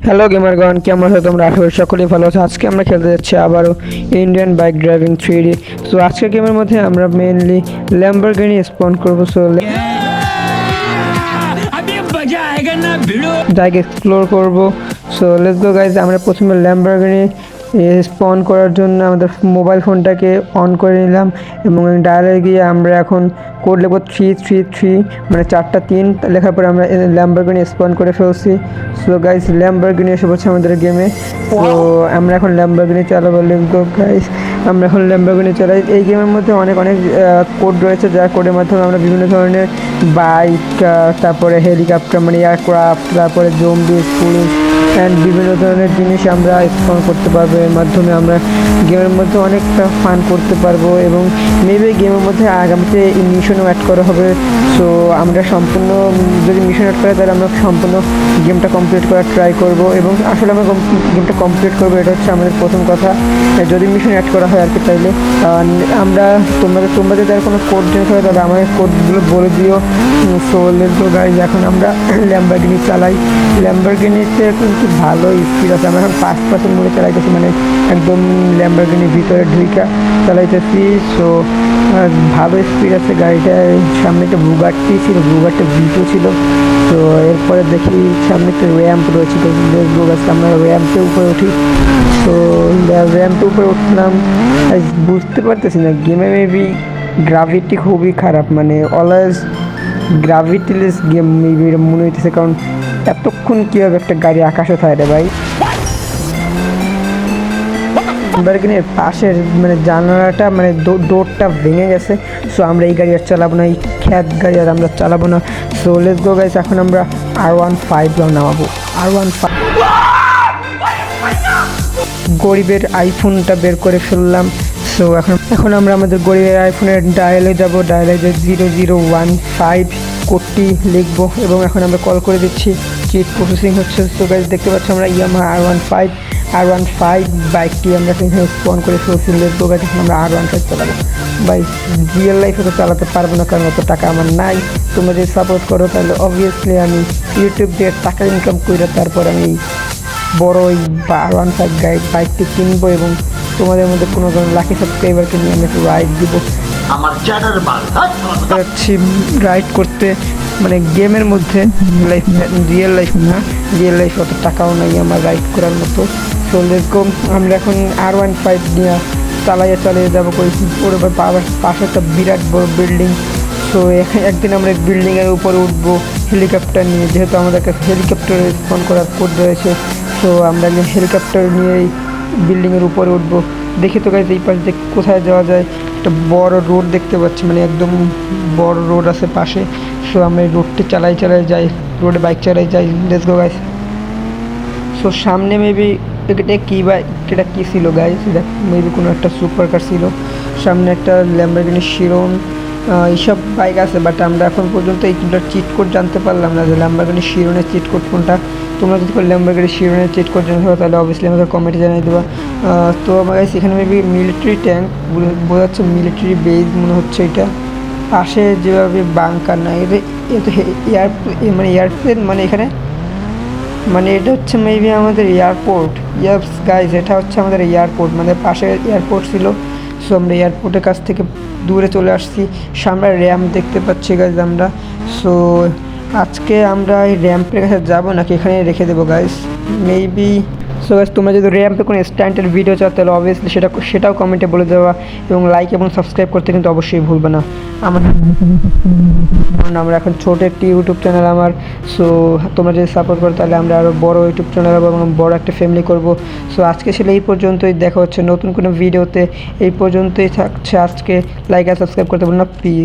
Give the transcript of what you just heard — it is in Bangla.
হ্যালো গেমারগণ, কেমন আছো তোমরা? আশা করি সকলেই ভালো আছো। আজকে আমরা খেলতে যাচ্ছি আবারও Indian bike driving 3D। So আজকের গেমের মধ্যে আমরা মেইনলি ল্যাম্বরগিনি স্পন করবো। সো বাইক এক্সপ্লোর করবো। So let's go guys. আমরা প্রথমে ল্যাম্বরগিনি স্পন করার জন্য আমাদের মোবাইল ফোনটাকে অন করে নিলাম এবং ডায়ালে গিয়ে আমরা এখন কোড লিখবো 333, মানে 4টা 3 লেখার পরে আমরা ল্যাম্বরগিনি স্পন করে ফেলছি। সো গাইজ, ল্যাম্বরগিনি এসে পড়ছে আমাদের গেমে। তো আমরা এখন ল্যাম্বরগিনি চালাবো। লেটস গো গাইজ, আমরা এখন ল্যাম্বরগিনি চালাই। এই গেমের মধ্যে অনেক কোড রয়েছে, যার কোডের মাধ্যমে আমরা বিভিন্ন ধরনের বাইক, তারপরে হেলিকপ্টার মানে এয়ারক্রাফট, তারপরে জম্বিস, পুলিশ অ্যান্ড বিভিন্ন ধরনের জিনিস আমরা স্পন করতে পারবো। এর মাধ্যমে আমরা গেমের মধ্যে অনেকটা ফান করতে পারবো এবং মেবি গেমের মধ্যে আগামীতে মিশনও অ্যাড করা হবে। সো আমরা সম্পূর্ণ, যদি মিশন অ্যাড করে তাহলে আমরা সম্পূর্ণ গেমটা কমপ্লিট করার ট্রাই করব এবং আসলে আমরা গেমটা কমপ্লিট করবো, এটা হচ্ছে আমাদের প্রথম কথা। যদি মিশন অ্যাড করা হয় আর কি, তাইলে আমরা তোমরা যদি আর কোনো কোড জেনে থাকো তাহলে আমাদের কোডগুলো বলে দিও। সো লেটস গো গাইজ, এখন আমরা ল্যাম্বরগিনি চালাই। ল্যাম্বরগিনিতে কিন্তু ভালো স্পিড আছে। আমরা এখন 5% মোড়ে চালাইতেছি, মানে একদম ল্যাম্বরগিনির ভিতরে ঢুইকা চালাইতেছি। সো ভালো স্পিড আছে গাড়িটার। সামনে একটা বুগাট্টি ছিল, বুগাট্টি ভিটো ছিল। তো এরপরে দেখি সামনে একটা র্যাম্প রয়েছে। তো লেটস গো গাইজ, আমরা র্যাম্পের উপরে উঠি। তো র্যাম্পের উপরে উঠলাম। বুঝতে পারতেছি না, গেমে মেবি গ্রাভিটি খুবই খারাপ, মানে অলওয়েজ গ্রাভিটিলেস গেম মেবি মনে হইতেছে। কারণ এতক্ষণ কীভাবে একটা গাড়ি আকাশে থাকে রে ভাই। ল্যাম্বরগিনির পাশের মানে জানালাটা, মানে ডোরটা ভেঙে গেছে। সো আমরা এই গাড়ি আর চালাবো না, এই খ্যাত গাড়ি আর আমরা চালাবো না। সো লেটস গো গাইস, এখন আমরা R15 নামাবো। R15 গরিবের আইফোনটা বের করে ফেললাম। সো এখন আমরা আমাদের গরিবের আইফোনের ডায়ালে যাব। ডায়ালে 0015 কোডটি লিখবো এবং এখন আমরা কল করে দিচ্ছি। চিট প্রসেসিং হচ্ছে। সো গাইস, দেখতে পাচ্ছি আমরা ইয়ামাহা R15 বাইকটি আমরা এখানে স্পন করে ফেলছি। লেটস গো গাইস, এখন আমরা R15 চালাবো। ভাই রিয়েল লাইফে তো চালাতে পারবো না, কারণ অত টাকা আমার নাই। তোমরা যদি সাপোর্ট করো তাহলে অবভিয়াসলি আমি ইউটিউব দিয়ে টাকা ইনকাম করে তারপর আমি বড় ওই R15 বাইকটি কিনবো এবং তোমাদের মধ্যে কোনো ধরনের লাকি সাবস্ক্রাইবারকে নিয়ে আমি একটু রাইড দিব। আমার চ্যাটার যাচ্ছি রাইড করতে, মানে গেমের মধ্যে, রিয়েল লাইফ অত টাকাও নাই আমার রাইড করার মতো। তো এরকম আমরা এখন R15 নিয়ে চালিয়ে যাবো। ওর পাশে একটা বিরাট বড় বিল্ডিং। সো একদিন আমরা বিল্ডিংয়ের উপরে উঠবো হেলিকপ্টার নিয়ে, যেহেতু আমাদের কাছে হেলিকপ্টারে স্পন করার কোড রয়েছে। সো আমরা হেলিকপ্টার নিয়েই বিল্ডিংয়ের উপরে উঠবো। দেখি তো গাইজ, এই পাশ দিয়ে কোথায় যাওয়া যায়। একটা বড় রোড দেখতে পাচ্ছি, মানে একদম বড় রোড আছে পাশে। সো আমরা এই রোডটি চালাই যাই, রোডে বাইক চালাই যাই। Let's go guys. সো সামনে মেবি এটা কী ছিল গাইজ, এটা মেবি কোনো একটা সুপার কার ছিল। সামনে একটা ল্যাম্বরগিনি শিরোন, এইসব বাইক আছে। বাট আমরা এখন পর্যন্ত এইগুলোর চিট কোড জানতে পারলাম না যে ল্যাম্বরগিনি শিরোনের চিট কোড কোনটা। তোমরা যদি ল্যাম্বরগিনি শিরোনের চিট কোড জানতে পারো তাহলে অবভিয়াসলি আমাদের কমেন্টে জানিয়ে দেবা। তো আমার কাছে এখানে মেবি মিলিটারি ট্যাঙ্ক বোঝা যাচ্ছে, মিলিটারি বেজ মনে হচ্ছে এটা। পাশে যেভাবে বাংকার না, এটা মানে এয়ারপ্লেন, মানে এখানে মানে এটা হচ্ছে মেবি আমাদের এয়ারপোর্ট। ইয়াস গাইজ, এটা হচ্ছে আমাদের এয়ারপোর্ট, মানে পাশে এয়ারপোর্ট ছিল। সো আমরা এয়ারপোর্টের কাছ থেকে দূরে চলে আসছি। সামনে র্যাম্প দেখতে পাচ্ছি গাইজ আমরা। সো আজকে আমরা এই র্যাম্পের কাছে যাবো নাকি এখানে রেখে দেবো গাইজ মেবি। সো গাইজ, তোমরা যদি র্যাম্পে কোনো স্ট্যান্ডের ভিডিও চাও তাহলে অবভিয়াসলি সেটাও কমেন্টে বলে দেওয়া এবং লাইক এবং সাবস্ক্রাইব করতে কিন্তু অবশ্যই ভুলবে না। আমরা এখন ছোট একটি ইউটিউব চ্যানেল আমার। সো তোমরা যদি সাপোর্ট করো তাহলে আমরা আরও বড় ইউটিউব চ্যানেল হবো এবং বড় একটা ফ্যামিলি করব। সো আজকে ছিল এই পর্যন্তই, দেখা হচ্ছে নতুন কোনো ভিডিওতে। এই পর্যন্তই থাকছে আজকে। লাইক আর সাবস্ক্রাইব করতে বলুন না প্লিজ।